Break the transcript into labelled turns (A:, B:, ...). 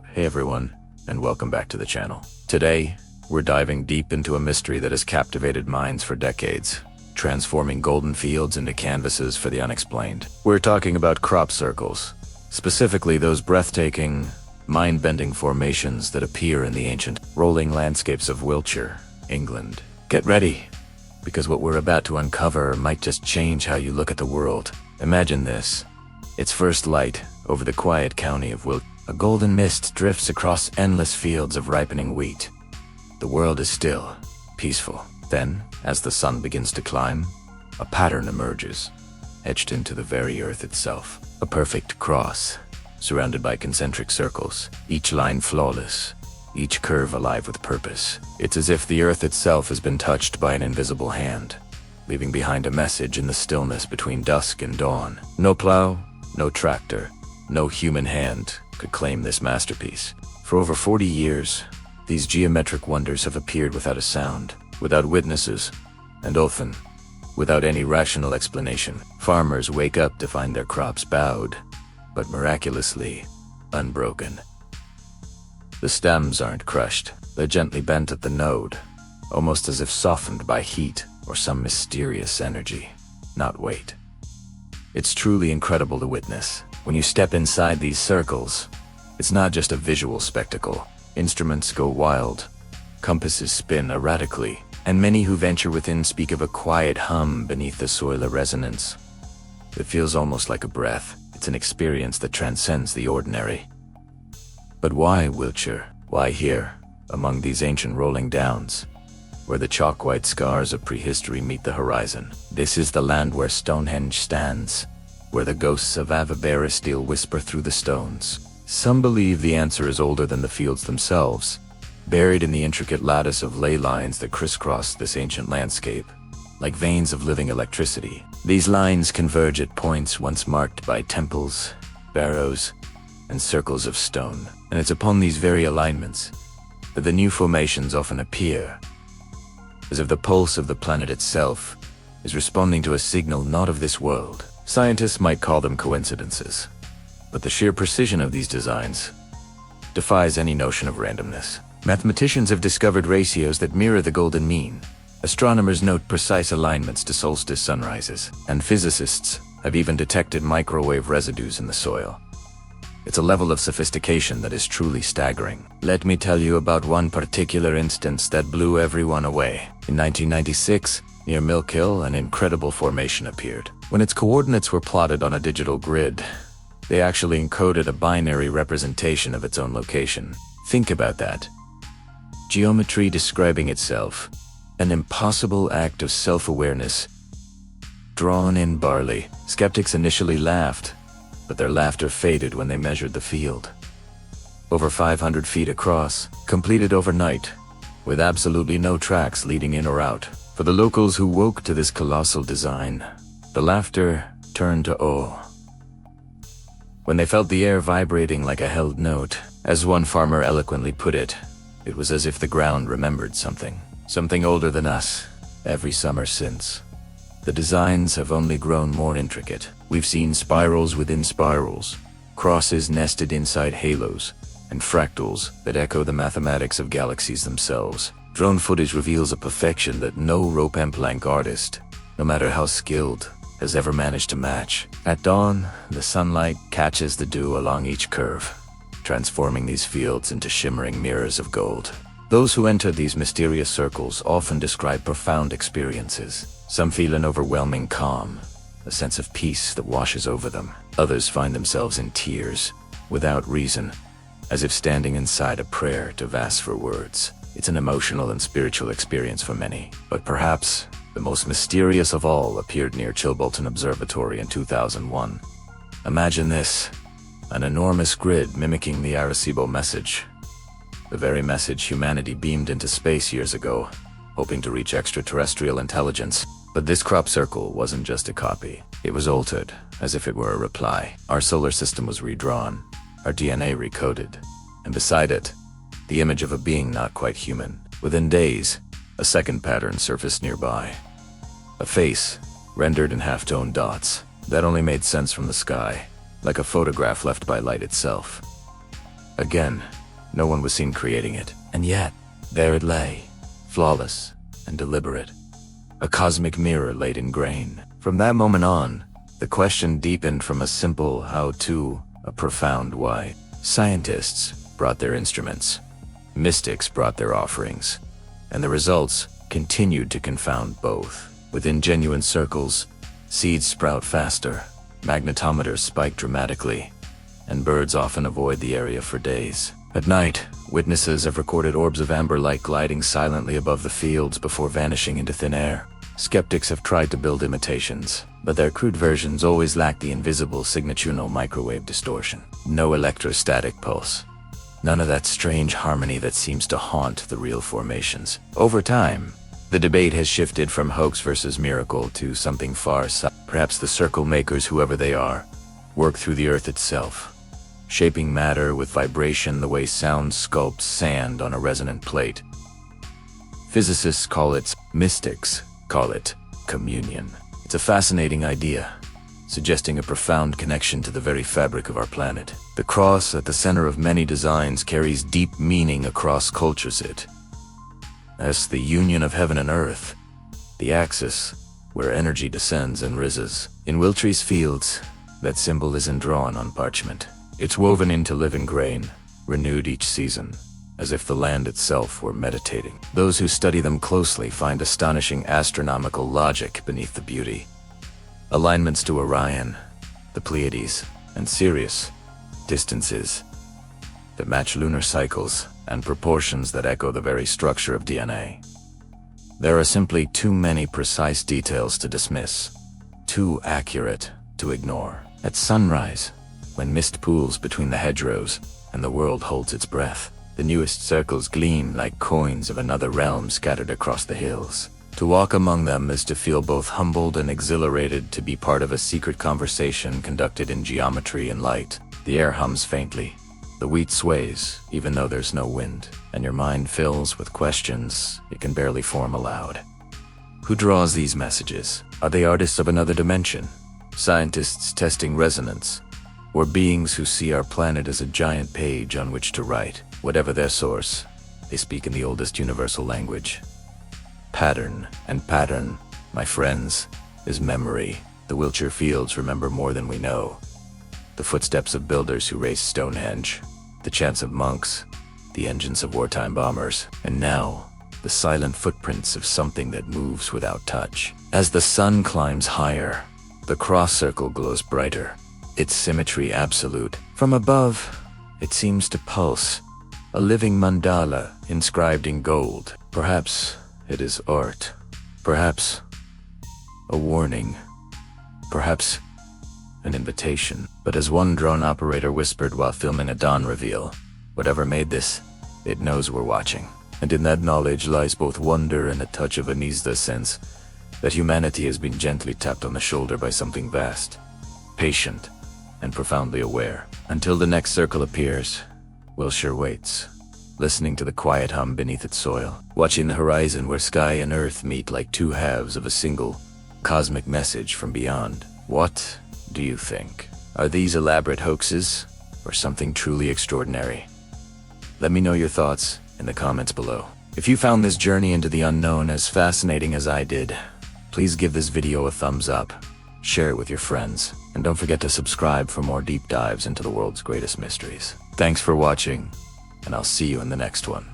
A: Hey everyone, and welcome back to the channel. Today, we're diving deep into a mystery that has captivated minds for decades, transforming golden fields into canvases for the unexplained. We're talking about crop circles, specifically those breathtaking, mind-bending formations that appear in the ancient rolling landscapes of Wiltshire, England. Get ready, because what we're about to uncover might just change how you look at the world. Imagine this. It's first light over the quiet county of Wiltshire. A golden mist drifts across endless fields of ripening wheat. The world is still, peaceful. Then, as the sun begins to climb, a pattern emerges, etched into the very earth itself. A perfect cross, surrounded by concentric circles, each line flawless, each curve alive with purpose. It's as if the earth itself has been touched by an invisible hand, leaving behind a message in the stillness between dusk and dawn. No plow, no tractor, no human hand could claim this masterpiece. For over 40 years, these geometric wonders have appeared without a sound, without witnesses, and often without any rational explanation. Farmers wake up to find their crops bowed, but miraculously unbroken. The stems aren't crushed, they're gently bent at the node, almost as if softened by heat or some mysterious energy, not weight. It's truly incredible to witness. When you step inside these circles, it's not just a visual spectacle. Instruments go wild, compasses spin erratically, and many who venture within speak of a quiet hum beneath the soil of resonance. It feels almost like a breath. It's an experience that transcends the ordinary. But why Wiltshire? Why here, among these ancient rolling downs, where the chalk-white scars of prehistory meet the horizon? This is the land where Stonehenge stands, where the ghosts of Extraterrestrial whisper through the stones. Some believe the answer is older than the fields themselves, buried in the intricate lattice of ley lines that crisscross this ancient landscape, like veins of living electricity. These lines converge at points once marked by temples, barrows, and circles of stone. And it's upon these very alignments that the new formations often appear, as if the pulse of the planet itself is responding to a signal not of this world. Scientists might call them coincidences, but the sheer precision of these designs defies any notion of randomness. Mathematicians have discovered ratios that mirror the golden mean. Astronomers note precise alignments to solstice sunrises, and physicists have even detected microwave residues in the soil. It's a level of sophistication that is truly staggering. Let me tell you about one particular instance that blew everyone away. In 1996, near Milk Hill, an incredible formation appeared. When its coordinates were plotted on a digital grid, they actually encoded a binary representation of its own location. Think about that. Geometry describing itself, an impossible act of self-awareness, drawn in barley. Skeptics initially laughed, but their laughter faded when they measured the field. Over 500 feet across, completed overnight, with absolutely no tracks leading in or out. For the locals who woke to this colossal design, the laughter turned to awe. When they felt the air vibrating like a held note, as one farmer eloquently put it, it was as if the ground remembered something older than us, every summer since. The designs have only grown more intricate. We've seen spirals within spirals, crosses nested inside halos, and fractals that echo the mathematics of galaxies themselves. Drone footage reveals a perfection that no rope and plank artist, no matter how skilled, has ever managed to match. At dawn, the sunlight catches the dew along each curve, transforming these fields into shimmering mirrors of gold. Those who enter these mysterious circles often describe profound experiences. Some feel an overwhelming calm, a sense of peace that washes over them. Others find themselves in tears, without reason, as if standing inside a prayer too vast for words. It's an emotional and spiritual experience for many. But perhaps the most mysterious of all appeared near Chilbolton Observatory in 2001. Imagine this, an enormous grid mimicking the Arecibo message. The very message humanity beamed into space years ago, hoping to reach extraterrestrial intelligence. But this crop circle wasn't just a copy. It was altered, as if it were a reply. Our solar system was redrawn, our DNA recoded, and beside it, the image of a being not quite human. Within days, a second pattern surfaced nearby. A face, rendered in half-tone dots, that only made sense from the sky, like a photograph left by light itself. Again, no one was seen creating it. And yet, there it lay, flawless and deliberate. A cosmic mirror laid in grain. From that moment on, the question deepened from a simple how to a profound why. Scientists brought their instruments. Mystics brought their offerings. And the results continued to confound both. Within genuine circles, seeds sprout faster, magnetometers spike dramatically, and birds often avoid the area for days. At night, witnesses have recorded orbs of amber light gliding silently above the fields before vanishing into thin air. Skeptics have tried to build imitations, but their crude versions always lack the invisible signature microwave distortion. No electrostatic pulse. None of that strange harmony that seems to haunt the real formations. Over time, the debate has shifted from hoax versus miracle to something far. Perhaps the circle makers, whoever they are, work through the earth itself, shaping matter with vibration the way sound sculpts sand on a resonant plate. Physicists call it, mystics call it, communion. It's a fascinating idea, suggesting a profound connection to the very fabric of our planet. The cross at the center of many designs carries deep meaning across cultures. It as the union of heaven and earth, the axis where energy descends and rises. In Wiltshire's fields, that symbol isn't drawn on parchment. It's woven into living grain, renewed each season, as if the land itself were meditating. Those who study them closely find astonishing astronomical logic beneath the beauty. Alignments to Orion, the Pleiades, and Sirius, distances that match lunar cycles, and proportions that echo the very structure of DNA. There are simply too many precise details to dismiss, too accurate to ignore. At sunrise, when mist pools between the hedgerows and the world holds its breath, the newest circles gleam like coins of another realm scattered across the hills. To walk among them is to feel both humbled and exhilarated, to be part of a secret conversation conducted in geometry and light. The air hums faintly. The wheat sways, even though there's no wind, and your mind fills with questions it can barely form aloud. Who draws these messages? Are they artists of another dimension? Scientists testing resonance? Or beings who see our planet as a giant page on which to write? Whatever their source, they speak in the oldest universal language. Pattern, and pattern, my friends, is memory. The Wiltshire fields remember more than we know. The footsteps of builders who raised Stonehenge, the chants of monks, the engines of wartime bombers, and now, the silent footprints of something that moves without touch. As the sun climbs higher, the cross circle glows brighter, its symmetry absolute. From above, it seems to pulse, a living mandala inscribed in gold. Perhaps it is art, perhaps a warning, perhaps an invitation. But as one drone operator whispered while filming a dawn reveal, whatever made this, it knows we're watching. And in that knowledge lies both wonder and a touch of unease, the sense that humanity has been gently tapped on the shoulder by something vast, patient, and profoundly aware. Until the next circle appears, Wiltshire waits, listening to the quiet hum beneath its soil, watching the horizon where sky and earth meet like two halves of a single cosmic message from beyond. What do you think? Are these elaborate hoaxes, or something truly extraordinary? Let me know your thoughts in the comments below. If you found this journey into the unknown as fascinating as I did, please give this video a thumbs up, share it with your friends, and don't forget to subscribe for more deep dives into the world's greatest mysteries. Thanks for watching, and I'll see you in the next one.